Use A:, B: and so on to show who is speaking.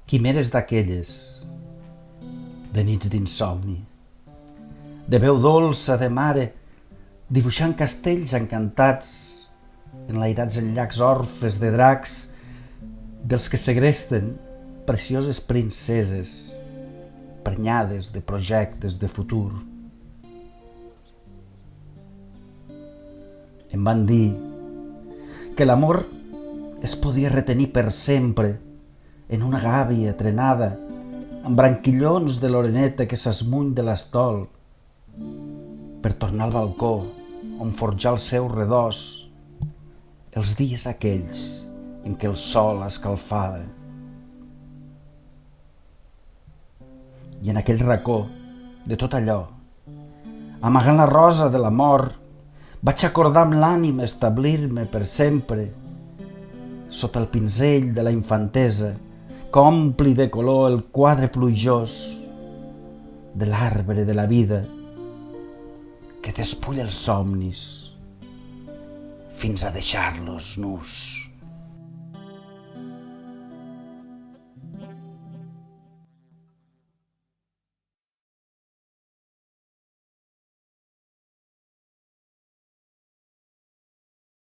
A: quimeres d'aquelles, de nits d'insomni, de veu dolça de mare, dibuixant castells encantats, enlairats en llacs orfes de dracs, dels que segresten precioses princeses, prenyades de projectes de futur. Em van dir que l'amor es podia retenir per sempre en una gàbia trenada, amb branquillons de l'oreneta que s'esmuny de l'estol, per tornar al balcó on forjar el seu redós els dies aquells en què el sol escalfava. I en aquell racó de tot allò, amagant la rosa de la mort, vaig acordar amb l'ànima establir-me per sempre sota el pinzell de la infantesa que ompli de color el quadre plujós de l'arbre de la vida que despulla els somnis fins a deixar-los nus.